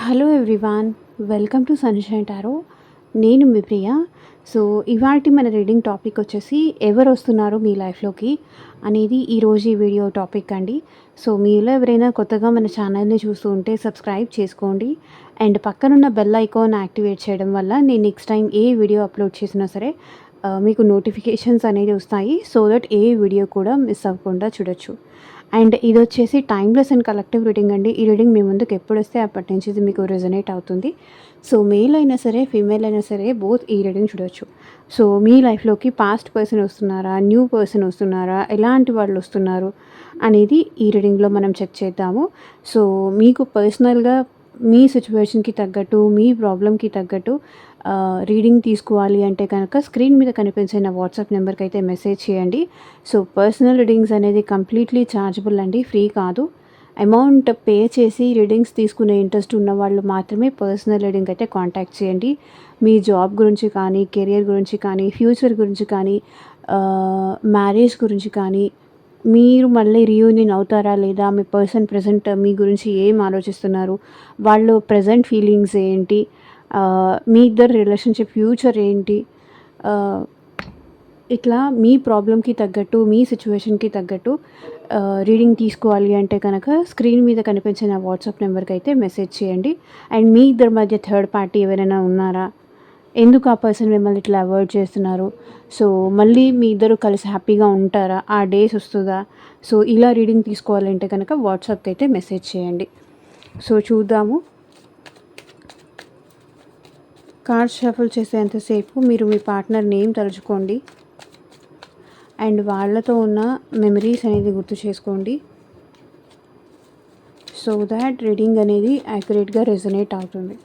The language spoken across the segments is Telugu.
Hello everyone, welcome to sunshine tarot. నేను మీ ప్రియ. సో, ఇవాల్టి మన రీడింగ్ టాపిక్ వచ్చేసి ఎవరు వస్తున్నారు మీ లైఫ్‌లోకి అనేది ఈరోజు ఈ వీడియో టాపిక్ అండి. సో, మీలో ఎవరైనా కొత్తగా మన ఛానల్‌ని చూస్తూ ఉంటే సబ్స్క్రైబ్ చేసుకోండి. అండ్ పక్కనున్న బెల్ ఐకాన్ యాక్టివేట్ చేయడం వల్ల నేను నెక్స్ట్ టైం ఏ వీడియో అప్లోడ్ చేసినా సరే మీకు నోటిఫికేషన్స్ అనేది వస్తాయి. సో దట్ ఏ వీడియో కూడా మిస్ అవ్వకుండా చూడొచ్చు. అండ్ ఇదొచ్చేసి టైమ్‌లెస్ అండ్ కలెక్టివ్ రీడింగ్ అండి. ఈ రీడింగ్ మీ ముందుకు ఎప్పుడొస్తే అప్పటి నుంచి ఇది మీకు రెజొనేట్ అవుతుంది. సో, మేల్ అయినా సరే, ఫీమేల్ అయినా సరే బోత్ ఈ రీడింగ్ చూడొచ్చు. సో, మీ లైఫ్‌లోకి పాస్ట్ పర్సన్ వస్తున్నారా? న్యూ పర్సన్ వస్తున్నారా? ఎలాంటి వాళ్ళు వస్తున్నారు? అనేది ఈ రీడింగ్‌లో మనం చెక్ చేద్దాము. సో, మీకు పర్సనల్‌గా మీ సిట్యుయేషన్‌కి తగ్గట్టు, మీ ప్రాబ్లమ్‌కి తగ్గట్టు రీడింగ్ తీసుకోవాలి అంటే కనుక స్క్రీన్ మీద కనిపించే నా వాట్సాప్ నెంబర్కి అయితే మెసేజ్ చేయండి. సో, పర్సనల్ రీడింగ్స్ అనేది కంప్లీట్లీ ఛార్జబుల్ అండి, ఫ్రీ కాదు. అమౌంట్ పే చేసి రీడింగ్స్ తీసుకునే ఇంట్రెస్ట్ ఉన్న వాళ్ళు మాత్రమే పర్సనల్ రీడింగ్ అయితే కాంటాక్ట్ చేయండి. మీ జాబ్ గురించి కానీ, కెరియర్ గురించి కానీ, ఫ్యూచర్ గురించి కానీ, మ్యారేజ్ గురించి కానీ, మీరు మళ్ళీ రీయూనియన్ అవుతారా లేదా, మీ పర్సన్ ప్రెజెంట్ మీ గురించి ఏం ఆలోచిస్తున్నారు, వాళ్ళు ప్రెజెంట్ ఫీలింగ్స్ ఏంటి, మీ ఇద్దరు రిలేషన్షిప్ ఫ్యూచర్ ఏంటి, ఇట్లా మీ ప్రాబ్లమ్‌కి తగ్గట్టు, మీ సిట్యుయేషన్‌కి తగ్గట్టు రీడింగ్ తీసుకోవాలి అంటే కనుక స్క్రీన్ మీద కనిపించే నా వాట్సాప్ నెంబర్కి అయితే మెసేజ్ చేయండి. అండ్ మీ ఇద్దరి మధ్య థర్డ్ పార్టీ ఎవరైనా ఉన్నారా? ఎందుకు ఆ పర్సన్ మిమ్మల్ని ఇట్లా అవాయిడ్ చేస్తున్నారు? సో, మళ్ళీ మీ ఇద్దరు కలిసి హ్యాపీగా ఉంటారా? ఆ డేస్ వస్తదా? సో, ఇలా రీడింగ్ తీసుకోవాలంటే కనుక వాట్సాప్‌కి అయితే మెసేజ్ చేయండి. సో, చూద్దాము. కార్డ్స్ షఫుల్ చేసేంతసేపు మీరు మీ పార్ట్నర్ నేమ్ తలుచుకోండి. అండ్ వాళ్ళతో ఉన్న మెమరీస్ అనేది గుర్తు చేసుకోండి. సో దాట్ రీడింగ్ అనేది యాక్యురేట్గా రెజొనేట్ అవుతుంది.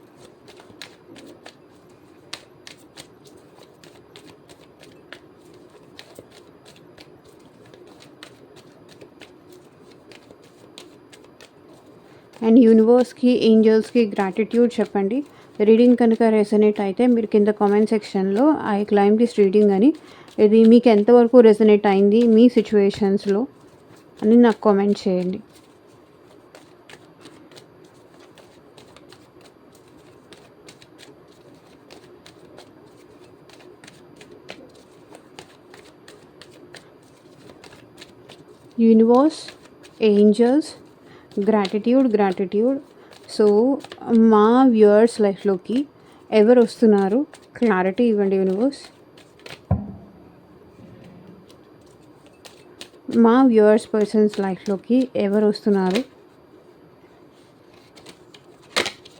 అండ్ యూనివర్స్కి, ఏంజల్స్కి గ్రాటిట్యూడ్ చెప్పండి. రీడింగ్ కనుక రెజొనేట్ అయితే మీరు కింద కామెంట్ సెక్షన్లో ఐ క్లైమ్ దిస్ రీడింగ్ అని, ఇది మీకు ఎంతవరకు రెజొనేట్ అయింది మీ సిచ్యువేషన్స్లో అని నాకు కామెంట్ చేయండి. Universe, angels, gratitude. సో, మా వ్యూయర్స్ లైఫ్లోకి ఎవరు వస్తున్నారు? క్లారిటీ ఇవ్వండి యూనివర్స్. మా వ్యూయర్స్ పర్సన్స్ లైఫ్లోకి ఎవరు వస్తున్నారు?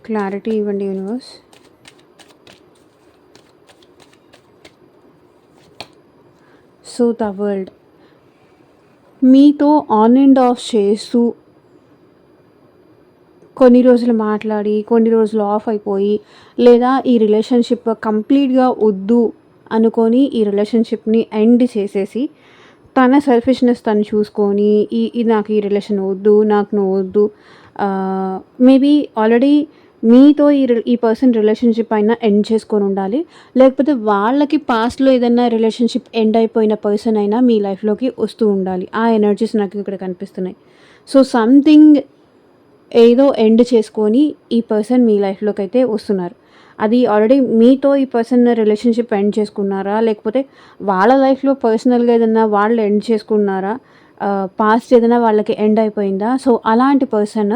క్లారిటీ ఇవ్వండి యూనివర్స్. సో ద వరల్డ్ మీతో ఆన్ అండ్ ఆఫ్ చేస్తూ కొన్ని రోజులు మాట్లాడి కొన్ని రోజులు ఆఫ్ అయిపోయి, లేదా ఈ రిలేషన్షిప్ కంప్లీట్గా వద్దు అనుకొని ఈ రిలేషన్షిప్ని ఎండ్ చేసేసి తన సెల్ఫిష్నెస్ తను చూసుకొని నాకు ఈ రిలేషన్ వద్దు, నాకు నువ్వు వద్దు, మేబీ ఆల్రెడీ మీతో ఈ పర్సన్ రిలేషన్షిప్ అయినా ఎండ్ చేసుకొని ఉండాలి. లేకపోతే వాళ్ళకి పాస్ట్లో ఏదైనా రిలేషన్షిప్ ఎండ్ అయిపోయిన పర్సన్ అయినా మీ లైఫ్లోకి వస్తూ ఉండాలి. ఆ ఎనర్జీస్ నాకు ఇక్కడ కనిపిస్తున్నాయి. సో సంథింగ్ ఏదో ఎండ్ చేసుకొని ఈ పర్సన్ మీ లైఫ్లోకి అయితే వస్తున్నారు. అది ఆల్రెడీ మీతో ఈ పర్సన్ రిలేషన్షిప్ ఎండ్ చేసుకున్నారా, లేకపోతే వాళ్ళ లైఫ్లో పర్సనల్గా ఏదన్నా వాళ్ళు ఎండ్ చేసుకున్నారా, పాస్ట్ ఏదైనా వాళ్ళకి ఎండ్ అయిపోయిందా? సో అలాంటి పర్సన్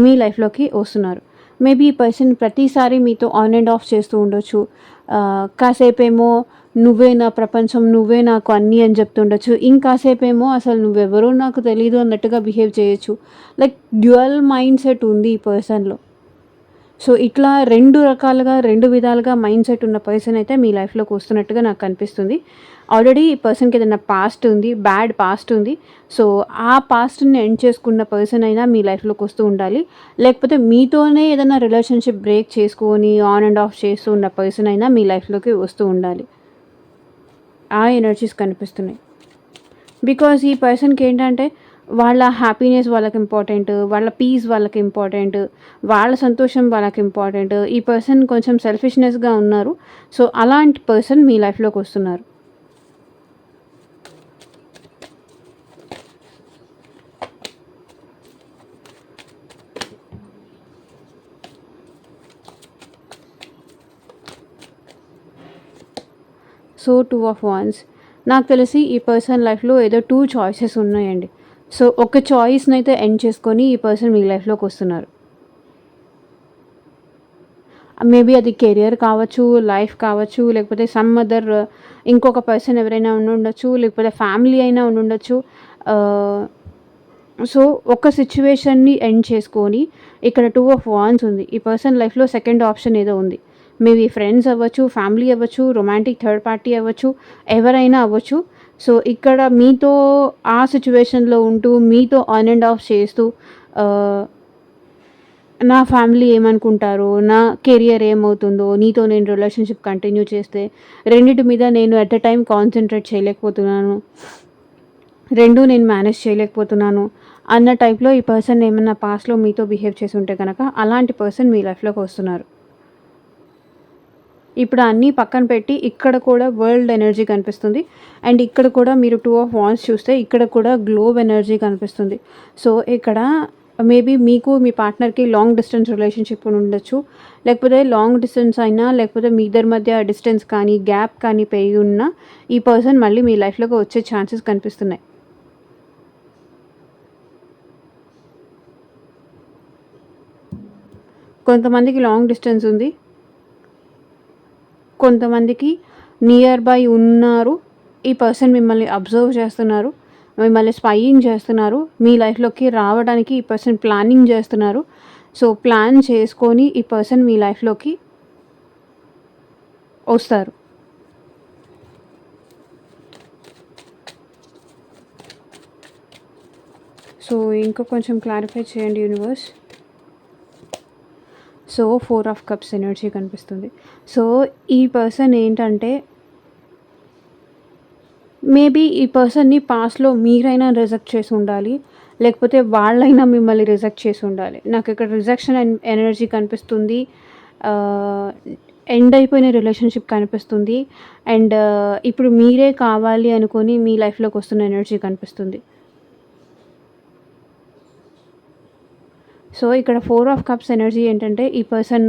మీ లైఫ్లోకి వస్తున్నారు. మేబీ ఈ పర్సన్ ప్రతిసారి మీతో ఆన్ అండ్ ఆఫ్ చేస్తూ ఉండొచ్చు. కాసేపేమో నువ్వే నా ప్రపంచం, నువ్వే నాకు అన్నీ అని చెప్తుండొచ్చు. ఇంకాసేపేమో అసలు నువ్వెవరో నాకు తెలీదు అన్నట్టుగా బిహేవ్ చేయొచ్చు. లైక్ డ్యుయల్ మైండ్ సెట్ ఉంది ఈ పర్సన్లో. సో ఇట్లా 2 రకాలుగా 2 విధాలుగా మైండ్ సెట్ ఉన్న పర్సన్ అయితే మీ లైఫ్లోకి వస్తున్నట్టుగా నాకు కనిపిస్తుంది. ఆల్రెడీ ఈ పర్సన్కి ఏదైనా పాస్ట్ ఉంది, బ్యాడ్ పాస్ట్ ఉంది. సో ఆ పాస్ట్ని ఎండ్ చేసుకున్న పర్సన్ అయినా మీ లైఫ్లోకి వస్తూ ఉండాలి. లేకపోతే మీతోనే ఏదైనా రిలేషన్షిప్ బ్రేక్ చేసుకొని ఆన్ అండ్ ఆఫ్ చేస్తూ ఉన్న పర్సన్ అయినా మీ లైఫ్లోకి వస్తూ ఉండాలి. ఆ ఎనర్జీస్ కనిపిస్తున్నాయి. బికాజ్ ఈ పర్సన్కి ఏంటంటే వాళ్ళ హ్యాపీనెస్ వాళ్ళకి ఇంపార్టెంట్, వాళ్ళ పీస్ వాళ్ళకి ఇంపార్టెంట్, వాళ్ళ సంతోషం వాళ్ళకి ఇంపార్టెంట్. ఈ పర్సన్ కొంచెం సెల్ఫిష్నెస్గా ఉన్నారు. సో అలాంటి పర్సన్ మీ లైఫ్లోకి వస్తున్నారు. So 2 of wands. నాకు తెలిసి ఈ పర్సన్ లైఫ్‌లో ఏదో 2 చాయిసెస్ ఉన్నాయండి. సో ఒక చాయిస్‌నైతే ఎండ్ చేసుకొని ఈ పర్సన్ మీ లైఫ్‌లోకొస్తున్నారు. మేబీ అది కెరియర్ కావచ్చు, లైఫ్ కావచ్చు, లేకపోతే సమ్ అదర్ ఇంకొక పర్సన్ ఎవరైనా ఉండుండొచ్చు, లేకపోతే ఫ్యామిలీ అయినా ఉండుండొచ్చు. ఆహ్, సో ఒక సిట్యుయేషన్‌ని ఎండ్ చేసుకొని ఇక్కడ 2 ఆఫ్ వాండ్స్ ఉంది. ఈ పర్సన్ లైఫ్‌లో సెకండ్ ఆప్షన్ ఏదో ఉంది. మేబీ ఫ్రెండ్స్ అవ్వచ్చు, ఫ్యామిలీ అవ్వచ్చు, రొమాంటిక్ థర్డ్ పార్టీ అవ్వచ్చు, ఎవరైనా అవ్వచ్చు. సో ఇక్కడ మీతో ఆ సిట్యుయేషన్‌లో ఉంటూ, మీతో ఆన్ అండ్ ఆఫ్ చేస్తూ ఆహ్ నా ఫ్యామిలీ ఏమనుకుంటారో, నా కెరియర్ ఏమవుతుందో, నీతో నేను రిలేషన్‌షిప్ కంటిన్యూ చేస్తే, రెండిటి మీద నేను ఎట్ ఎ టైమ్ కాన్సంట్రేట్ చేయలేకపోతున్నాను. 2 నేను మేనేజ్ చేయలేకపోతున్నాను అన్న టైప్‌లో ఈ పర్సన్ ఏమన్నా పాస్ట్‌లో మీతో బిహేవ్ చేసి ఉంటే గనక, అలాంటి పర్సన్ మీ లైఫ్‌లోకి వస్తున్నారు. ఇప్పుడు అన్నీ పక్కన పెట్టి ఇక్కడ కూడా వరల్డ్ ఎనర్జీ కనిపిస్తుంది. అండ్ ఇక్కడ కూడా మీరు 2 ఆఫ్ వాండ్స్ చూస్తే ఇక్కడ కూడా గ్లోబ్ ఎనర్జీ కనిపిస్తుంది. సో ఇక్కడ మేబీ మీకు మీ పార్ట్నర్‌కి లాంగ్ డిస్టెన్స్ రిలేషన్‌షిప్ ఉండొచ్చు. లేకపోతే లాంగ్ డిస్టెన్స్ అయినా, లేకపోతే మీ ఇద్దరి మధ్య డిస్టెన్స్ కానీ, గ్యాప్ కానీ పెరిగి ఉన్నా ఈ పర్సన్ మళ్ళీ మీ లైఫ్‌లోకి వచ్చే ఛాన్సెస్ కనిపిస్తున్నాయి. కొంతమందికి లాంగ్ డిస్టెన్స్ ఉంది. కొంతమందికి నియర్ బై ఉన్నారు. ఈ పర్సన్ మిమ్మల్ని అబ్జర్వ్ చేస్తున్నారు. మిమ్మల్ని స్పైయింగ్ చేస్తున్నారు. మీ లైఫ్‌లోకి రావడానికి ఈ పర్సన్ ప్లానింగ్ చేస్తున్నారు. సో ప్లాన్ చేసుకొని ఈ పర్సన్ మీ లైఫ్‌లోకి వస్తారు. సో ఇంకా కొంచెం క్లారిఫై చేయండి universe. So 4 of cups energy కనిపిస్తుంది. సో ఈ పర్సన్ ఏంటంటే మేబీ ఈ పర్సన్‌ని పాస్ట్‌లో మీరైనా రిజెక్ట్ చేసి ఉండాలి. లేకపోతే వాళ్ళైనా మిమ్మల్ని రిజెక్ట్ చేసి ఉండాలి. నాకు ఇక్కడ రిజెక్షన్ ఎనర్జీ కనిపిస్తుంది. ఆహ్, ఎండ్ అయిపోయిన రిలేషన్‌షిప్ కనిపిస్తుంది. అండ్ ఇప్పుడు మీరే కావాలి అనుకోని మీ లైఫ్‌లోకి వస్తున్న ఎనర్జీ కనిపిస్తుంది. సో ఇక్కడ 4 ఆఫ్ కప్స్ ఎనర్జీ ఏంటంటే ఈ పర్సన్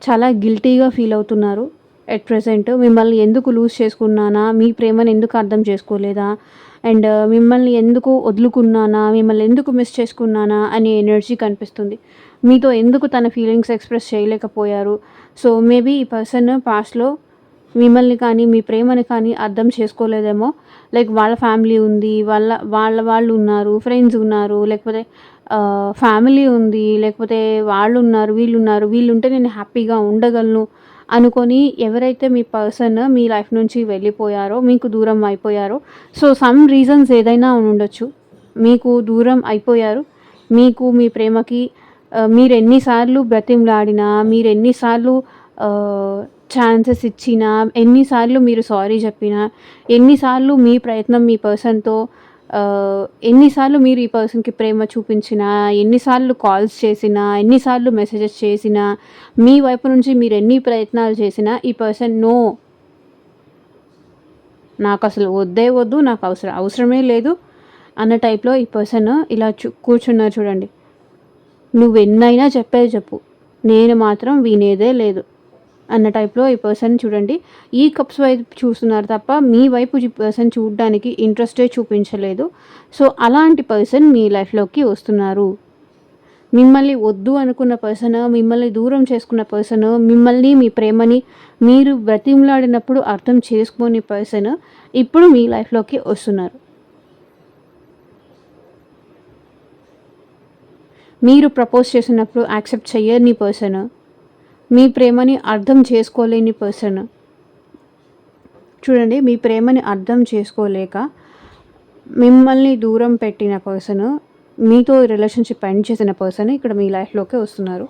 చాలా గిల్టీగా ఫీల్ అవుతున్నారు. ఎట్ ప్రెజెంట్ మిమ్మల్ని ఎందుకు లూజ్ చేసుకున్నానా, మీ ప్రేమను ఎందుకు అర్థం చేసుకోలేదా, అండ్ మిమ్మల్ని ఎందుకు వదులుకున్నానా, మిమ్మల్ని ఎందుకు మిస్ చేసుకున్నానా అనే ఎనర్జీ కనిపిస్తుంది. మీతో ఎందుకు తన ఫీలింగ్స్ ఎక్స్ప్రెస్ చేయలేకపోయారు. సో మేబీ ఈ పర్సన్ పాస్ట్‌లో మిమ్మల్ని కానీ, మీ ప్రేమని కానీ అర్థం చేసుకోలేదేమో. లైక్ వాళ్ళ ఫ్యామిలీ ఉంది, వాళ్ళు ఉన్నారు, ఫ్రెండ్స్ ఉన్నారు, లేకపోతే ఫ్యామిలీ ఉంది, లేకపోతే వాళ్ళున్నారు, వీళ్ళున్నారు, వీళ్ళుంటే నేను హ్యాపీగా ఉండగలను అనుకోని ఎవరైతే మీ పర్సన్ మీ లైఫ్ నుంచి వెళ్ళిపోయారో, మీకు దూరం అయిపోయారో, సో సమ్ రీజన్స్ ఏదైనా ఉండుండొచ్చు. మీకు దూరం అయిపోయారు. మీకు మీ ప్రేమకి మీరెన్ని సార్లు బ్రతిమలాడినా, మీరెన్ని సార్లు ఛాన్సెస్ ఇచ్చినా, ఎన్ని సార్లు మీరు సారీ చెప్పినా, ఎన్ని సార్లు మీ ప్రయత్నం మీ పర్సన్‌తో ఎన్ని సార్లు మీరు ఈ పర్సన్‌కి ప్రేమ చూపించినా, ఎన్ని సార్లు కాల్స్ చేసినా, ఎన్ని సార్లు మెసేజెస్ చేసినా, మీ వైపు నుంచి మీరు ఎన్ని ప్రయత్నాలు చేసినా ఈ పర్సన్ నో. నాకసలు వద్దే వద్దు, నాకు అవసరమే లేదు అన్న టైప్‌లో ఈ పర్సన్ ఇలా కూర్చున్నారు చూడండి. నువ్వెన్నైనా చెప్పేది చెప్పు. నేను మాత్రం వినేదే లేదు అన్న టైప్‌లో ఈ పర్సన్ చూడండి. ఈ కప్స్ వైపు చూస్తున్నారు తప్ప మీ వైపు ఈ పర్సన్ చూడడానికి ఇంట్రెస్టే చూపించలేదు. సో అలాంటి పర్సన్ మీ లైఫ్‌లోకి వస్తున్నారు. మిమ్మల్ని వద్దు అనుకున్న పర్సన్, మిమ్మల్ని దూరం చేసుకున్న పర్సన్, మిమ్మల్ని మీ ప్రేమని మీరు బ్రతిమలాడినప్పుడు అర్థం చేసుకోని పర్సన్ ఇప్పుడు మీ లైఫ్‌లోకి వస్తున్నారు. మీరు ప్రపోజ్ చేసినప్పుడు యాక్సెప్ట్ చెయ్యని పర్సన్, మీ ప్రేమని అర్థం చేసుకోలేని పర్సన్. చూడండి, మీ ప్రేమని అర్థం చేసుకోలేక మిమ్మల్ని దూరం పెట్టిన పర్సన్, మీతో రిలేషన్‌షిప్ ఎండ్ చేసిన పర్సన్ ఇక్కడ మీ లైఫ్‌లోకి వస్తున్నారు.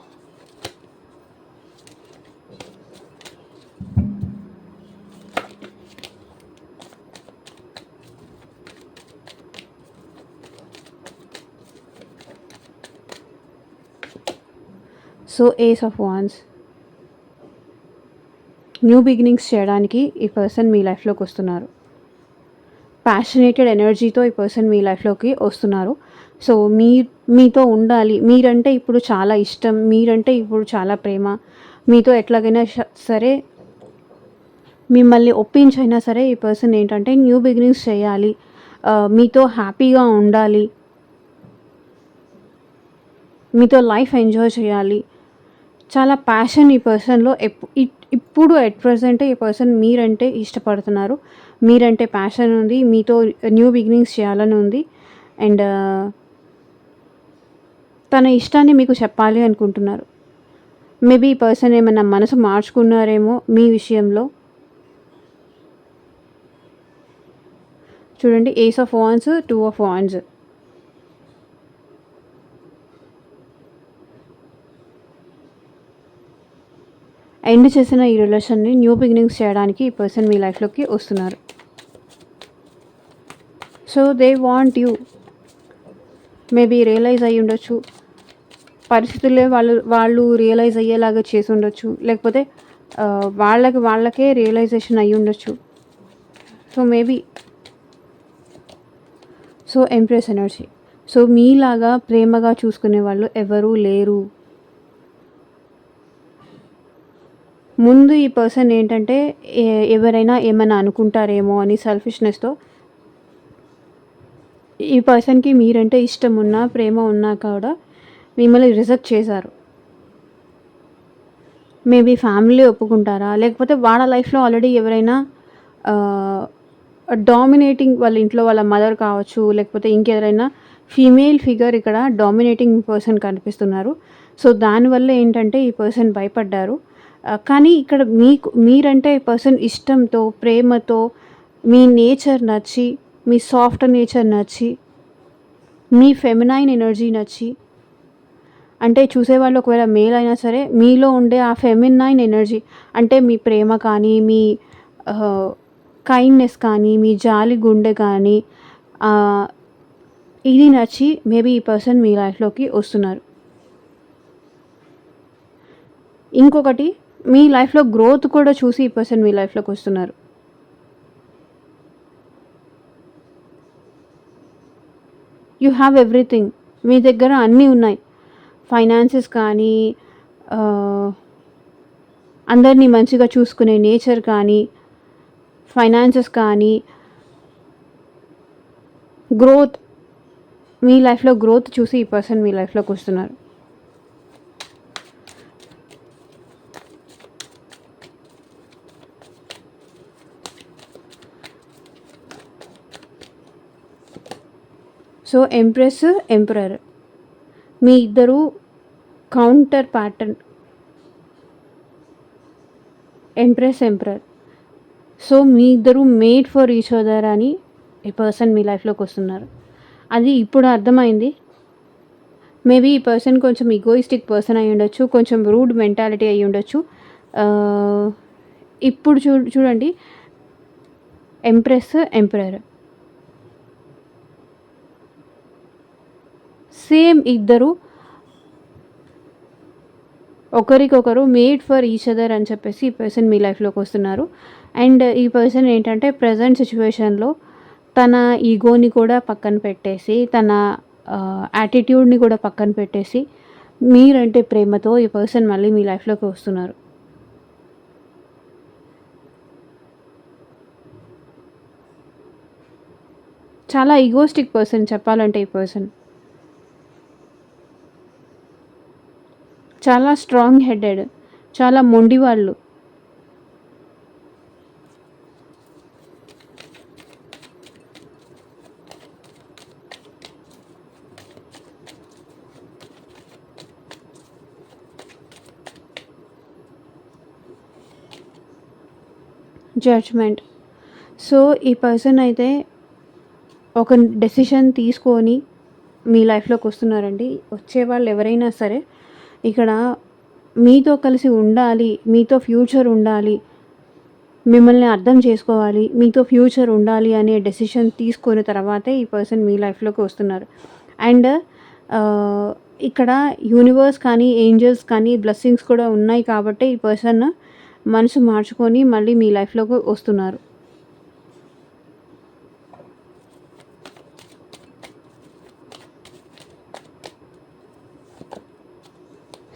So ace of wands. New beginnings చేయడానికి ఈ పర్సన్ మీ లైఫ్‌లోకి వస్తున్నారు. ప్యాషనేటెడ్ ఎనర్జీతో ఈ పర్సన్ మీ లైఫ్‌లోకి వస్తున్నారు. సో మీతో ఉండాలి. మీరంటే ఇప్పుడు చాలా ఇష్టం. మీరంటే ఇప్పుడు చాలా ప్రేమ. మీతో ఎట్లాగైనా సరే మిమ్మల్ని ఒప్పించైనా సరే ఈ పర్సన్ ఏంటంటే న్యూ బిగినింగ్స్ చేయాలి, మీతో హ్యాపీగా ఉండాలి, మీతో లైఫ్ ఎంజాయ్ చేయాలి. చాలా ప్యాషన్ ఈ పర్సన్‌లో ఇప్పుడు ఎట్ ప్రెజెంట్ ఈ పర్సన్ మీరంటే ఇష్టపడుతున్నారు. మీరంటే ప్యాషన్ ఉంది. మీతో న్యూ బిగినింగ్స్ చేయాలని ఉంది. అండ్ తన ఇష్టాన్ని మీకు చెప్పాలి అనుకుంటున్నారు. మేబీ ఈ పర్సన్ ఏమన్నా మనసు మార్చుకున్నారేమో మీ విషయంలో. చూడండి, ace of wands, 2 of wands. End చేసిన ఈ రిలేషన్‌ని న్యూ బిగినింగ్స్ చేయడానికి ఈ పర్సన్ మీ లైఫ్‌లోకి వస్తున్నారు. So they want you. Maybe realise అయ్యి ఉండొచ్చు. పరిస్థితులే వాళ్ళు రియలైజ్ అయ్యేలాగా చేసి ఉండొచ్చు. లేకపోతే వాళ్ళకే రియలైజేషన్ అయ్యి ఉండొచ్చు. So maybe so empress energy. So మీలాగా ప్రేమగా చూసుకునే వాళ్ళు ఎవరూ లేరు. ముందు ఈ పర్సన్ ఏంటంటే ఎవరైనా ఏమైనా అనుకుంటారేమో అని సెల్ఫిష్నెస్తో ఈ పర్సన్కి మీరంటే ఇష్టం ఉన్నా, ప్రేమ ఉన్నా కూడా మిమ్మల్ని రిజెక్ట్ చేశారు. మేబీ ఫ్యామిలీ ఒప్పుకుంటారా, లేకపోతే వాళ్ళ లైఫ్లో ఆల్రెడీ ఎవరైనా డామినేటింగ్, వాళ్ళ ఇంట్లో వాళ్ళ మదర్ కావచ్చు, లేకపోతే ఇంకెవరైనా ఫీమేల్ ఫిగర్ ఇక్కడ డామినేటింగ్ పర్సన్ కనిపిస్తున్నారు. సో దానివల్ల ఏంటంటే ఈ పర్సన్ భయపడ్డారు. కానీ ఇక్కడ మీరంటే ఈ పర్సన్ ఇష్టంతో, ప్రేమతో, మీ నేచర్ నచ్చి, మీ సాఫ్ట్ నేచర్ నచ్చి, మీ ఫెమినైన్ ఎనర్జీ నచ్చి, అంటే చూసేవాళ్ళు ఒకవేళ మేల్ అయినా సరే మీలో ఉండే ఆ ఫెమినైన్ ఎనర్జీ, అంటే మీ ప్రేమ కానీ, మీ కైండ్నెస్ కానీ, మీ జాలి గుండె కానీ, ఇది నచ్చి మేబీ ఈ పర్సన్ మీ లైఫ్లోకి వస్తున్నారు. ఇంకొకటి, మీ లైఫ్లో గ్రోత్ కూడా చూసి ఈ పర్సన్ మీ లైఫ్లోకి వస్తున్నారు. You have everything. మీ దగ్గర అన్నీ ఉన్నాయి. ఫైనాన్సెస్ కానీ, అందరినీ మంచిగా చూసుకునే నేచర్ కానీ, ఫైనాన్సెస్ కానీ, గ్రోత్, మీ లైఫ్లో గ్రోత్ చూసి ఈ పర్సన్ మీ లైఫ్లోకి వస్తున్నారు. సో ఎంప్రెస్, ఎంపరర్, మీ ఇద్దరు counter pattern. Empress, emperor. So మీ ఇద్దరు మేడ్ ఫర్ ఈచ్ అదర్ అని ఈ పర్సన్ మీ లైఫ్లోకి వస్తున్నారు. అది ఇప్పుడు అర్థమైంది. మేబీ ఈ పర్సన్ కొంచెం ఈగోయిస్టిక్ పర్సన్ అయి ఉండొచ్చు, కొంచెం రూడ్ మెంటాలిటీ అయి ఉండొచ్చు. ఇప్పుడు చూడండి, ఎంప్రెస్, ఎంపరర్ సేమ్ ఇద్దరు ఒకరికొకరు మేడ్ ఫర్ ఈచ్ అదర్ అని చెప్పేసి ఈ పర్సన్ మీ లైఫ్లోకి వస్తున్నారు. అండ్ ఈ పర్సన్ ఏంటంటే ప్రజెంట్ సిచ్యువేషన్లో తన ఈగోని కూడా పక్కన పెట్టేసి, తన యాటిట్యూడ్ని కూడా పక్కన పెట్టేసి, మీరంటే ప్రేమతో ఈ పర్సన్ మళ్ళీ మీ లైఫ్లోకి వస్తున్నారు. చాలా ఈగోస్టిక్ పర్సన్ చెప్పాలంటే ఈ పర్సన్. చాలా స్ట్రాంగ్ హెడెడ్, చాలా మొండి వాళ్ళు. జడ్జ్మెంట్. సో ఈ పర్సన్ అయితే ఒక డెసిషన్ తీసుకొని మీ లైఫ్లోకి వస్తున్నారండి. వచ్చేవాళ్ళు ఎవరైనా సరే ఇక్కడ మీతో కలిసి ఉండాలి, మీతో ఫ్యూచర్ ఉండాలి, మిమ్మల్ని అర్థం చేసుకోవాలి, మీతో ఫ్యూచర్ ఉండాలి అనే డెసిషన్ తీసుకున్న తర్వాతే ఈ పర్సన్ మీ లైఫ్లోకి వస్తున్నారు. అండ్ ఇక్కడ యూనివర్స్ కానీ, ఏంజల్స్ కానీ, బ్లెస్సింగ్స్ కూడా ఉన్నాయి కాబట్టి ఈ పర్సన్ మనసు మార్చుకొని మళ్ళీ మీ లైఫ్లోకి వస్తున్నారు.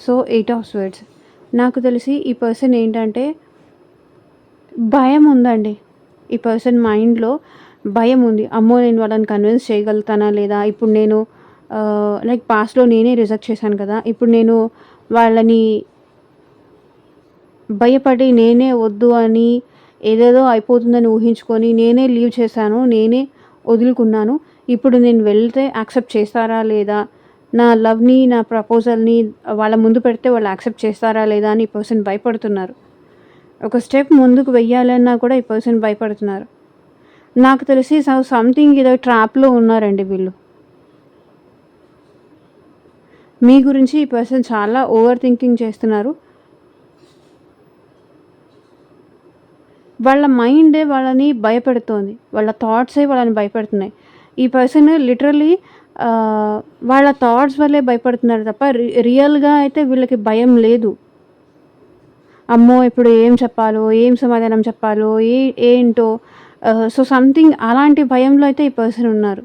So 8 of swords. నాకు తెలిసి ఈ పర్సన్ ఏంటంటే భయం ఉందండి. ఈ పర్సన్ మైండ్‌లో భయం ఉంది. అమ్మో! నేను వాళ్ళని కన్విన్స్ చేయగలుగుతానా లేదా? ఇప్పుడు నేను లైక్ పాస్ట్‌లో నేనే రిజెక్ట్ చేశాను కదా! ఇప్పుడు నేను వాళ్ళని భయపడి నేనే వద్దు అని ఏదేదో అయిపోతుందని ఊహించుకొని నేనే లీవ్ చేశాను. నేనే వదులుకున్నాను. ఇప్పుడు నేను వెళ్తే యాక్సెప్ట్ చేస్తారా లేదా? నా లవ్‌ని, నా ప్రపోజల్‌ని వాళ్ళ ముందు పెడితే వాళ్ళు యాక్సెప్ట్ చేస్తారా లేదా అని ఈ పర్సన్ భయపడుతున్నారు. ఒక స్టెప్ ముందుకు వెయ్యాలన్నా కూడా ఈ పర్సన్ భయపడుతున్నారు. నాకు తెలిసి సంథింగ్ ఏదో ట్రాప్‌లో ఉన్నారండి వీళ్ళు. మీ గురించి ఈ పర్సన్ చాలా ఓవర్ థింకింగ్ చేస్తున్నారు. వాళ్ళ మైండే వాళ్ళని భయపెడుతోంది. వాళ్ళ థాట్సే వాళ్ళని భయపెడుతున్నాయి. ఈ పర్సన్ లిటరల్లీ వాళ్ళ థాట్స్ వల్లే భయపడుతున్నారు తప్ప రియల్‌గా అయితే వీళ్ళకి భయం లేదు. అమ్మో! ఇప్పుడు ఏం చెప్పాలో, ఏం సమాధానం చెప్పాలో, ఏంటో సో సంథింగ్ అలాంటి భయంలో అయితే ఈ పర్సన్ ఉన్నారు.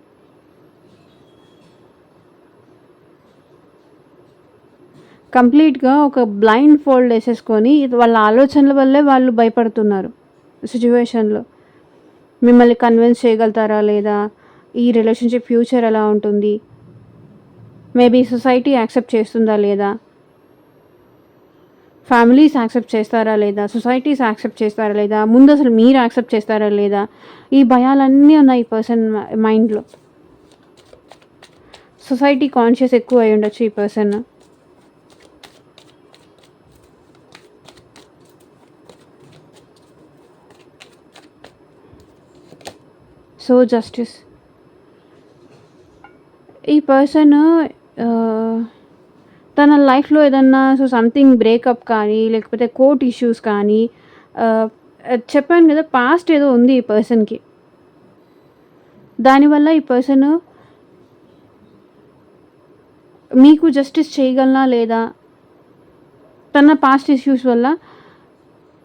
కంప్లీట్‌గా ఒక బ్లైండ్ ఫోల్డ్ ఏసేసుకొని వాళ్ళ ఆలోచనల వల్లే వాళ్ళు భయపడుతున్నారు సిట్యుయేషన్‌లో. మిమ్మల్ని కన్విన్స్ చేయగలుగుతారా లేదా? ఈ రిలేషన్‌షిప్ ఫ్యూచర్ ఎలా ఉంటుంది? మేబీ సొసైటీ యాక్సెప్ట్ చేస్తుందా లేదా? ఫ్యామిలీస్ యాక్సెప్ట్ చేస్తారా లేదా? సొసైటీస్ యాక్సెప్ట్ చేస్తారా లేదా? ముందు అసలు మీరు యాక్సెప్ట్ చేస్తారా లేదా? ఈ భయాలన్నీ ఉన్నాయి ఈ పర్సన్ మైండ్‌లో. సొసైటీ కాన్షియస్ ఎక్కువ అయి ఉండొచ్చు ఈ పర్సన్. So justice. ఈ పర్సన్ తన లైఫ్‌లో ఏదన్నా సంథింగ్ బ్రేకప్ కానీ, లేకపోతే కోర్ట్ ఇష్యూస్ కానీ చెప్పాను కదా! పాస్ట్ ఏదో ఉంది ఈ పర్సన్‌కి. దానివల్ల ఈ పర్సన్ మీకు జస్టిస్ చేయగలనా లేదా? తన పాస్ట్ ఇష్యూస్ వల్ల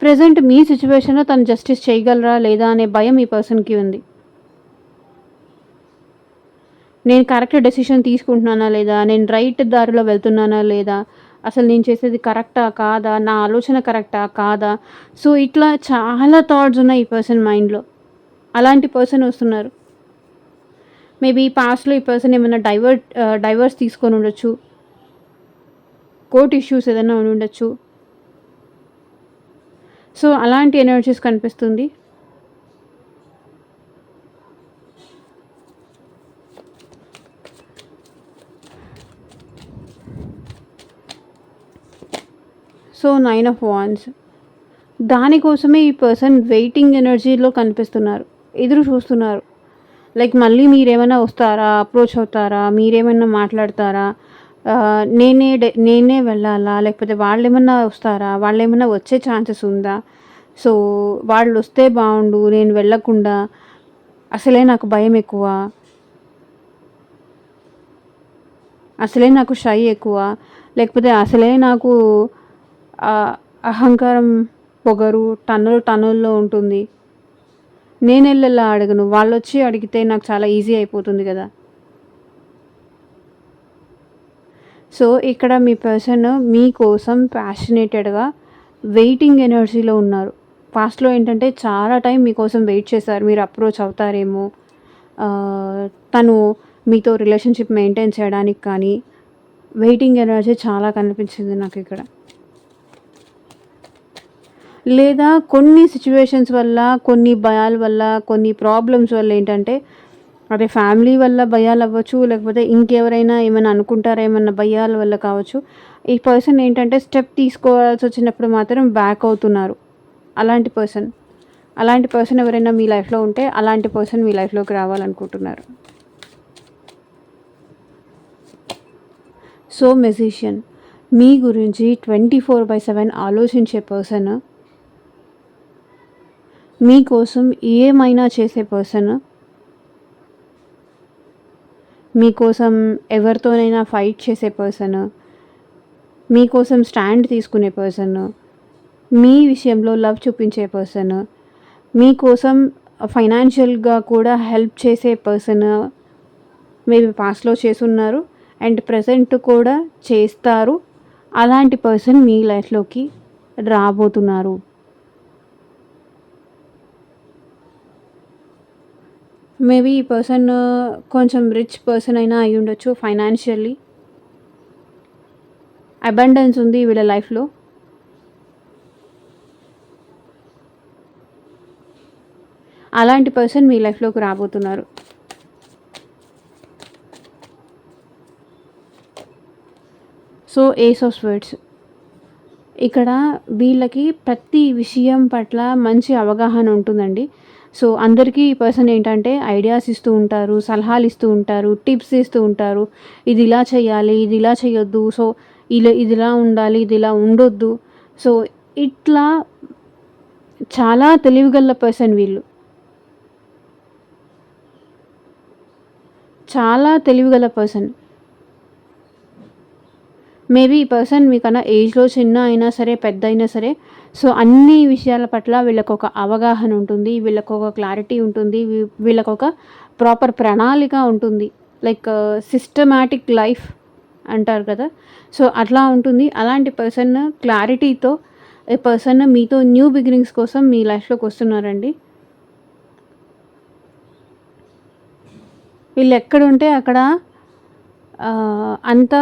ప్రెజెంట్ మీ సిట్యుయేషన్‌లో తను జస్టిస్ చేయగలరా లేదా అనే భయం ఈ పర్సన్‌కి ఉంది. నేను కరెక్ట్ డెసిషన్ తీసుకుంటున్నానా లేదా? నేను రైట్ దారిలో వెళ్తున్నానా లేదా? అసలు నేను చేసేది కరెక్టా? కాదా? నా ఆలోచన కరెక్టా? కాదా? సో, ఇట్లా చాలా థాట్స్ ఉన్నాయి ఈ పర్సన్ మైండ్‌లో. అలాంటి పర్సన్ వస్తున్నారు. మేబీ పాస్ట్‌లో ఈ పర్సన్ ఏమైనా డైవర్స్ తీసుకొని ఉండొచ్చు. కోర్ట్ ఇష్యూస్ ఏదైనా ఉండుండొచ్చు. సో, అలాంటి ఎనర్జీస్ కనిపిస్తుంది. So, 9 of wands. దానికోసమే ఈ పర్సన్ వెయిటింగ్ ఎనర్జీలో కనిపిస్తున్నారు. ఎదురు చూస్తున్నారు. లైక్ మళ్ళీ మీరేమైనా వస్తారా? అప్రోచ్ అవుతారా? మీరేమైనా మాట్లాడతారా? నేనే వెళ్ళాలా? లేకపోతే వాళ్ళేమన్నా వస్తారా? వాళ్ళేమన్నా వచ్చే ఛాన్సెస్ ఉందా? సో, వాళ్ళొస్తే బావుండు. నేను వెళ్ళకుండా అసలే నాకు భయం ఎక్కువ. అసలే నాకు షై ఎక్కువ. లేకపోతే అసలే నాకు అహంకారం, పొగరు టన్నుల్లో ఉంటుంది. నేనెళ్ళెలా అడగను. వాళ్ళొచ్చి అడిగితే నాకు చాలా ఈజీ అయిపోతుంది గదా! సో, ఇక్కడ మీ పర్సన్ మీకోసం ప్యాషనేటెడ్‌గా వెయిటింగ్ ఎనర్జీలో ఉన్నారు. పాస్ట్‌లో ఏంటంటే చాలా టైం మీకోసం వెయిట్ చేశారు. మీరు అప్రోచ్ అవుతారేమో, తను మీతో రిలేషన్‌షిప్ మెయింటైన్ చేయడానికి కానీ, వెయిటింగ్ ఎనర్జీ చాలా కనిపించింది నాకిక్కడ. లేదా కొన్ని సిట్యుయేషన్స్ వల్ల, కొన్ని భయాల వల్ల, కొన్ని ప్రాబ్లమ్స్ వల్ల ఏంటంటే అదే ఫ్యామిలీ వల్ల భయాలవ్వచ్చు, లేకపోతే ఇంకెవరైనా ఏమైనా అనుకుంటారేమన్న భయాల వల్ల కావచ్చు. ఈ పర్సన్ ఏంటంటే స్టెప్ తీసుకోవాల్సొచ్చినప్పుడు మాత్రం బ్యాక్ అవుతున్నారు. అలాంటి పర్సన్ ఎవరైనా మీ లైఫ్‌లో ఉంటే అలాంటి పర్సన్ మీ లైఫ్‌లోకి రావాలనుకుంటున్నారు. సో, మెజిషియన్ మీ గురించి 24/7 ఆలోచించే పర్సన్, మీకోసం ఏమైనా చేసే పర్సన్, మీకోసం ఎవరితోనైనా ఫైట్ చేసే పర్సన్, మీకోసం స్టాండ్ తీసుకునే పర్సన్, మీ విషయంలో లవ్ చూపించే పర్సన్, మీకోసం ఫైనాన్షియల్‌గా కూడా హెల్ప్ చేసే పర్సన్ మేబీ పాస్ట్‌లో చేసున్నారు అండ్ ప్రెజెంట్ కూడా చేస్తారు. అలాంటి పర్సన్ మీ లైఫ్‌లోకి రాబోతున్నారు. మేబీ ఈ పర్సన్ కొంచెం రిచ్ పర్సన్ అయినా అయ్యుండొచ్చు. ఫైనాన్షియల్లీ అబండెన్స్ ఉంది వీళ్ళ లైఫ్‌లో. అలాంటి పర్సన్ మీ లైఫ్‌లోకి రాబోతున్నారు. So, ace of swords. ఇక్కడ వీళ్ళకి ప్రతి విషయం పట్ల మంచి అవగాహన ఉంటుందండి. సో, అందరికీ ఈ పర్సన్ ఏంటంటే ఐడియాస్ ఇస్తూ ఉంటారు, సలహాలు ఇస్తూ ఉంటారు, టిప్స్ ఇస్తూ ఉంటారు. ఇది ఇలా చేయాలి, ఇది ఇలా చేయొద్దు. సో, ఇదిలా ఉండాలి, ఇది ఇలా ఉండొద్దు. సో, ఇట్లా చాలా తెలివిగల్ల పర్సన్ వీళ్ళు. చాలా తెలివిగల పర్సన్. మేబీ ఈ పర్సన్ మీకన్నా ఏజ్‌లో చిన్న అయినా సరే, పెద్ద అయినా సరే, సో, అన్ని విషయాల పట్ల వీళ్ళకొక అవగాహన ఉంటుంది. వీళ్ళకొక క్లారిటీ ఉంటుంది. వీళ్ళకొక ప్రాపర్ ప్రణాళిక ఉంటుంది. లైక్ సిస్టమాటిక్ లైఫ్ అంటారు కదా! సో, అట్లా ఉంటుంది. అలాంటి పర్సన్ క్లారిటీతో ఈ పర్సన్ మీతో న్యూ బిగినింగ్స్ కోసం మీ లైఫ్‌లోకి వస్తున్నారండి. వీళ్ళు ఎక్కడుంటే అక్కడ అంతా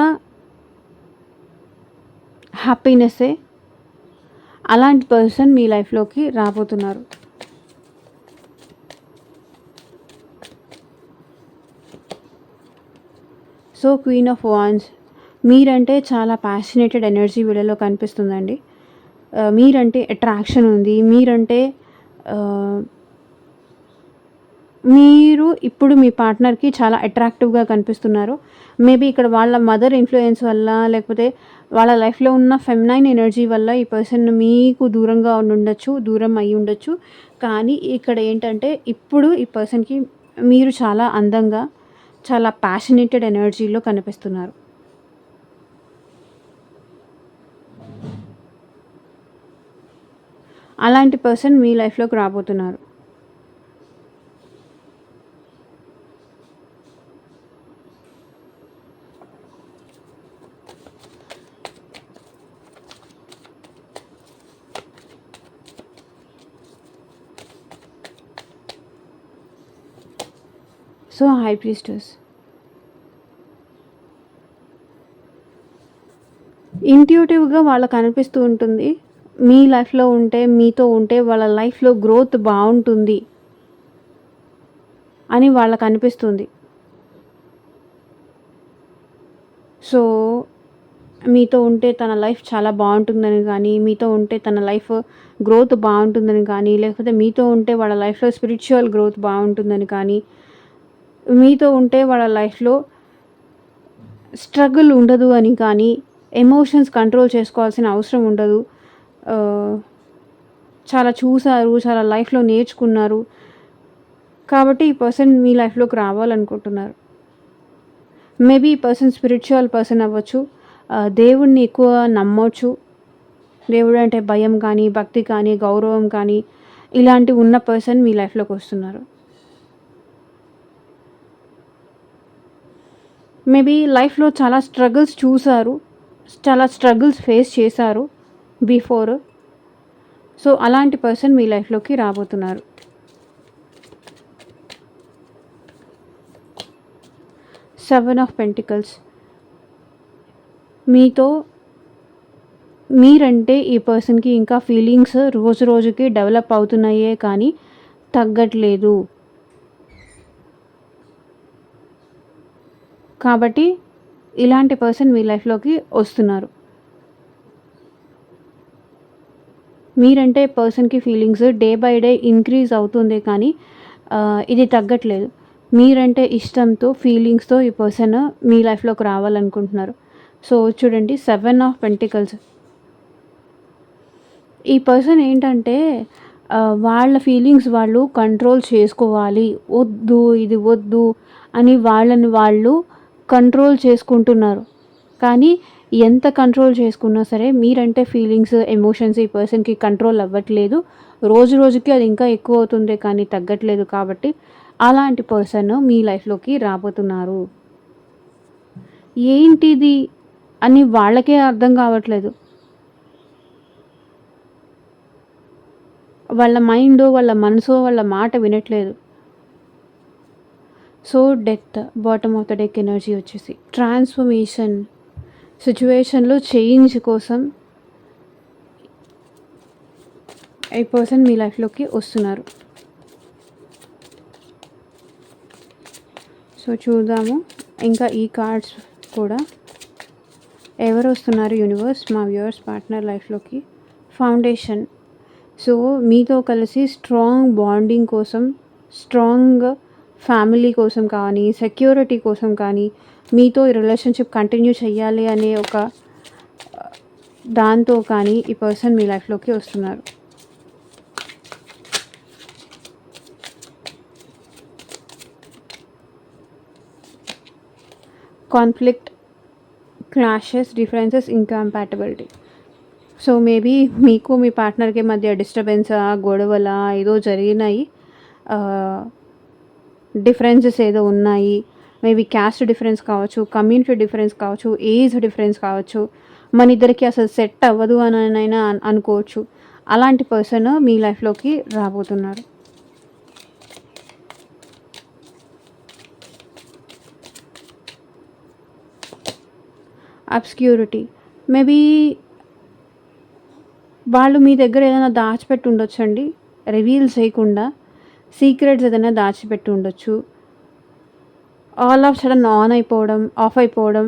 హ్యాపీనెస్సే. అలాంటి పర్సన్ మీ లైఫ్‌లోకి రాబోతున్నారు. So, queen of wands. మీరంటే చాలా ప్యాషనేటెడ్ ఎనర్జీ వీళ్ళలో కనిపిస్తుందండి. మీరంటే అట్రాక్షన్ ఉంది. మీరంటే మీరు ఇప్పుడు మీ పార్ట్నర్‌కి చాలా అట్రాక్టివ్‌గా కనిపిస్తున్నారు. మేబీ ఇక్కడ వాళ్ళ మదర్ ఇన్‌ఫ్లూయెన్స్ వల్ల, లేకపోతే వాళ్ళ లైఫ్‌లో ఉన్న ఫెమినైన్ ఎనర్జీ వల్ల ఈ పర్సన్ మీకు దూరంగా ఉండుండొచ్చు, దూరం అయ్యుండొచ్చు. కానీ ఇక్కడ ఏంటంటే ఇప్పుడు ఈ పర్సన్‌కి మీరు చాలా అందంగా, చాలా ప్యాషనేటెడ్ ఎనర్జీలో కనిపిస్తున్నారు. అలాంటి పర్సన్ మీ లైఫ్‌లోకి రాబోతున్నారు. So, high priestess. ఇంట్యూటివ్‌గా వాళ్ళకి అనిపిస్తూ ఉంటుంది. మీ లైఫ్‌లో ఉంటే, మీతో ఉంటే వాళ్ళ లైఫ్‌లో గ్రోత్ బావుంటుంది అని వాళ్ళకనిపిస్తుంది. సో, మీతో ఉంటే తన లైఫ్ చాలా బావుంటుందని గానీ, మీతో ఉంటే తన లైఫ్ గ్రోత్ బావుంటుందని కానీ, లేకపోతే మీతో ఉంటే వాళ్ళ లైఫ్‌లో స్పిరిచ్యువల్ గ్రోత్ బావుంటుందని కానీ, మీతో ఉంటే వాళ్ళ లైఫ్‌లో స్ట్రగుల్ ఉండదు అని కానీ, ఎమోషన్స్ కంట్రోల్ చేసుకోవాల్సిన అవసరం ఉండదు. చాలా చూసారు, చాలా లైఫ్‌లో నేర్చుకున్నారు. కాబట్టి ఈ పర్సన్ మీ లైఫ్‌లోకి రావాలనుకుంటున్నారు. మేబీ ఈ పర్సన్ స్పిరిచ్యువల్ పర్సన్ అవ్వచ్చు. దేవుడిని ఎక్కువ నమ్మొచ్చు. దేవుడంటే భయం కానీ, భక్తి కానీ, గౌరవం కానీ ఇలాంటివి ఉన్న పర్సన్ మీ లైఫ్‌లోకి వస్తున్నారు. మేబీ లైఫ్‌లో చాలా స్ట్రగుల్స్ చూసారు. చాలా స్ట్రగుల్స్ ఫేస్ చేశారు బిఫోర్. సో, అలాంటి పర్సన్ మీ లైఫ్‌లోకి రాబోతున్నారు. Seven of pentacles. మీరంటే ఈ పర్సన్‌కి ఇంకా ఫీలింగ్స్ రోజు రోజుకి డెవలప్ అవుతున్నాయే కానీ తగ్గట్లేదు. కాబట్టి ఇలాంటి పర్సన్ మీ లైఫ్‌లోకి వస్తున్నారు. మీరంటే పర్సన్‌కి feelings day by day increase అవుతుంది కానీ ఇది తగ్గట్లేదు. మీరంటే ఇష్టంతో, ఫీలింగ్స్‌తో ఈ పర్సన్ మీ లైఫ్‌లోకి రావాలనుకుంటున్నారు. సో, చూడండి 7 ఆఫ్ పెంటికల్స్. ఈ పర్సన్ ఏంటంటే వాళ్ళ ఫీలింగ్స్ వాళ్ళు కంట్రోల్ చేసుకోవాలి. ఇది వద్దు అని వాళ్ళని వాళ్ళు కంట్రోల్ చేసుకుంటున్నారు. కానీ ఎంత కంట్రోల్ చేసుకున్నా సరే మీరంటే ఫీలింగ్స్, ఎమోషన్స్ ఈ పర్సన్‌కి కంట్రోల్ అవ్వట్లేదు. రోజు రోజుకి అది ఇంకా ఎక్కువ అవుతుందే కానీ తగ్గట్లేదు. కాబట్టి అలాంటి పర్సన్ మీ లైఫ్‌లోకి రాబోతున్నారు. ఏంటిది అని వాళ్ళకే అర్థం కావట్లేదు. వాళ్ళ మైండో, వాళ్ళ మనసో వాళ్ళ మాట వినట్లేదు. So death bottom of the deck energy వచ్చేసి ట్రాన్స్ఫర్మేషన్, సిచ్యువేషన్లో చేంజ్ కోసం ఈ పర్సన్ మీ లైఫ్లోకి వస్తున్నారు. సో చూద్దాము ఇంకా ఈ కార్డ్స్ కూడా ఎవరు వస్తున్నారు యూనివర్స్ మా వ్యూవర్స్ పార్ట్నర్ లైఫ్లోకి. ఫౌండేషన్, సో మీతో కలిసి స్ట్రాంగ్ బాండింగ్ కోసం, స్ట్రాంగ్ ఫ్యామిలీ కోసం కానీ, సెక్యూరిటీ కోసం కానీ, మీతో ఈ రిలేషన్షిప్ కంటిన్యూ చేయాలి అనే ఒక దాంతో కానీ ఈ పర్సన్ మీ లైఫ్లోకి వస్తున్నారు. Conflict, clashes, differences, incompatibility. So maybe మీకు మీ పార్ట్నర్కి మధ్య డిస్టర్బెన్స్, గొడవల ఏదో జరిగినాయి, డిఫరెన్సెస్ ఏదో ఉన్నాయి. మేబీ క్యాస్ట్ డిఫరెన్స్ కావచ్చు, కమ్యూనిటీ డిఫరెన్స్ కావచ్చు, ఏజ్ డిఫరెన్స్ కావచ్చు, మన ఇద్దరికి అసలు సెట్ అవ్వదు అని అనుకోవచ్చు. అలాంటి పర్సన్ మీ లైఫ్లోకి రాబోతున్నారు. అబ్స్క్యూరిటీ, మేబీ వాళ్ళు మీ దగ్గర ఏదైనా దాచిపెట్టి ఉండొచ్చండి, రివీల్ చేయకుండా సీక్రెట్స్ ఏదైనా దాచిపెట్టి ఉండొచ్చు. ఆల్ ఆఫ్ సడన్ ఆన్ అయిపోవడం, ఆఫ్ అయిపోవడం,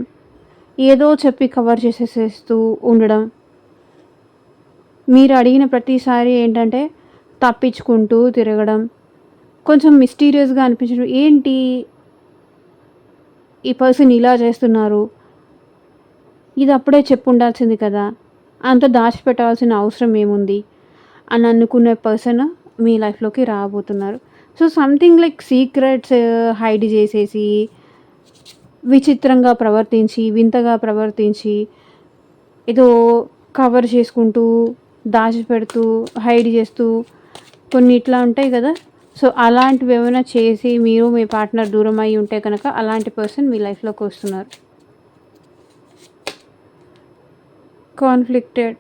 ఏదో చెప్పి కవర్ చేసేసేస్తూ ఉండడం, మీరు అడిగిన ప్రతిసారి ఏంటంటే తప్పించుకుంటూ తిరగడం, కొంచెం మిస్టీరియస్గా అనిపించడం. ఏంటి ఈ పర్సన్ ఇలా చేస్తున్నారు, ఇది అప్పుడే చెప్పు ఉండాల్సింది కదా, అంత దాచిపెట్టాల్సిన అవసరం ఏముంది అని అనుకునే పర్సన్ మీ లైఫ్లోకి రాబోతున్నారు. So something like secrets hide చేసేసి, విచిత్రంగా ప్రవర్తించి, వింతగా ప్రవర్తించి, ఏదో కవర్ చేసుకుంటూ, దాచిపెడుతూ, హైడ్ చేస్తూ కొన్ని ఇట్లా ఉంటాయి కదా. సో అలాంటివి ఏమైనా చేసి మీరు మీ పార్ట్నర్ దూరం అయి ఉంటే కనుక అలాంటి పర్సన్ మీ లైఫ్లోకి వస్తున్నారు. కాన్ఫ్లిక్టెడ్,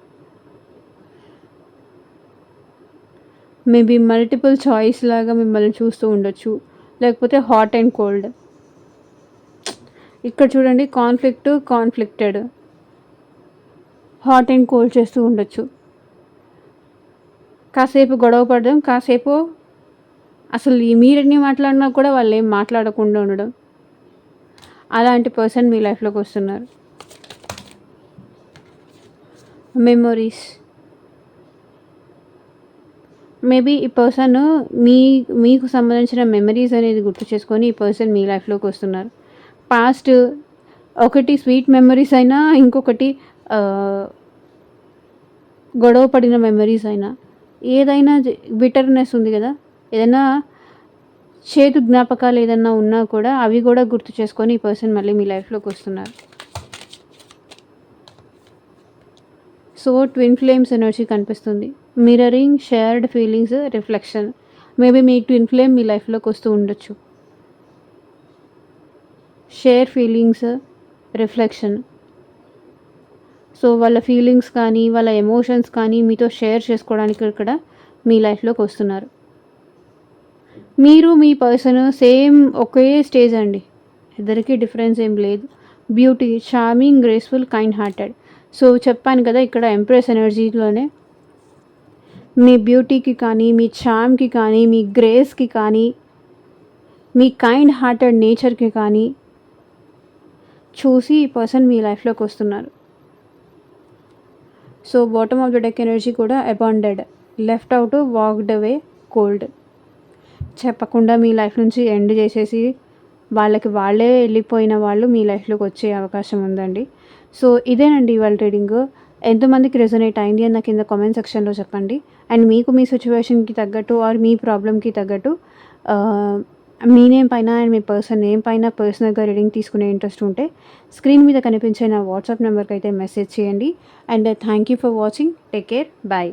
మేబీ మల్టిపుల్ చాయిస్ లాగా మిమ్మల్ని చూస్తూ ఉండొచ్చు, లేకపోతే హాట్ అండ్ కోల్డ్. ఇక్కడ చూడండి, కాన్ఫ్లిక్టెడ్, హాట్ అండ్ కోల్డ్ చేస్తూ ఉండొచ్చు. కాసేపు గొడవ పడడం, కాసేపు అసలు మీరెన్ని మాట్లాడినా కూడా వాళ్ళు ఏం మాట్లాడకుండా ఉండడం. అలాంటి పర్సన్ మీ లైఫ్లోకి వస్తున్నారు. మెమొరీస్, మేబీ ఈ పర్సన్ మీకు సంబంధించిన మెమరీస్ అనేది గుర్తు చేసుకొని ఈ పర్సన్ మీ లైఫ్లోకి వస్తున్నారు. పాస్ట్ ఒకటి స్వీట్ మెమరీస్ అయినా, ఇంకొకటి గొడవ పడిన మెమరీస్ అయినా, ఏదైనా బిటర్నెస్ ఉంది కదా, ఏదైనా చేదు జ్ఞాపకాలు ఏదైనా ఉన్నా కూడా అవి కూడా గుర్తు చేసుకొని ఈ పర్సన్ మళ్ళీ మీ లైఫ్లోకి వస్తున్నారు. సో ట్విన్ ఫ్లేమ్స్ ఎనర్జీ కనిపిస్తుంది. Mirroring, shared feelings, reflection. Maybe మీ ట్విన్ ఫ్లేమ్ మీ లైఫ్లోకి వస్తూ ఉండొచ్చు. Share feelings, reflection. సో వాళ్ళ ఫీలింగ్స్ కానీ, వాళ్ళ ఎమోషన్స్ కానీ మీతో షేర్ చేసుకోవడానికి ఇక్కడ మీ లైఫ్లోకి వస్తున్నారు. మీరు మీ పర్సన్ సేమ్ ఒకే స్టేజ్ అండి, ఇద్దరికీ డిఫరెన్స్ ఏం లేదు. Beauty, charming, graceful, kind hearted. So చెప్పాను కదా, ఇక్కడ ఎంప్రెస్ ఎనర్జీలోనే మీ బ్యూటీకి కానీ, మీ చార్మ్కి కానీ, మీ గ్రేస్కి కానీ, మీ కైండ్ హార్టెడ్ నేచర్కి కానీ చూసి ఈ పర్సన్ మీ లైఫ్లోకి వస్తున్నారు. So bottom of the deck energy కూడా abandoned, left out, walked away, cold. చెప్పకుండా మీ లైఫ్ నుంచి ఎండ్ చేసేసి వాళ్ళే వెళ్ళిపోయిన వాళ్ళు మీ లైఫ్లోకి వచ్చే అవకాశం ఉందండి. సో ఇదేనండి ఇవాళ రీడింగ్. ఎంతమందికి రెజొనేట్ అయింది అని నాకు కింద కామెంట్ సెక్షన్లో చెప్పండి. అండ్ మీకు మీ సిచ్యువేషన్కి తగ్గట్టు ఆర్ మీ ప్రాబ్లమ్కి తగ్గట్టు మీ నేమ్ పైన అండ్ మీ పర్సన్ నేమ్ పైన పర్సనల్గా రీడింగ్ తీసుకునే ఇంట్రెస్ట్ ఉంటే స్క్రీన్ మీద కనిపించే నా వాట్సాప్ నెంబర్కి అయితే మెసేజ్ చేయండి. And thank you for watching. Take care. Bye.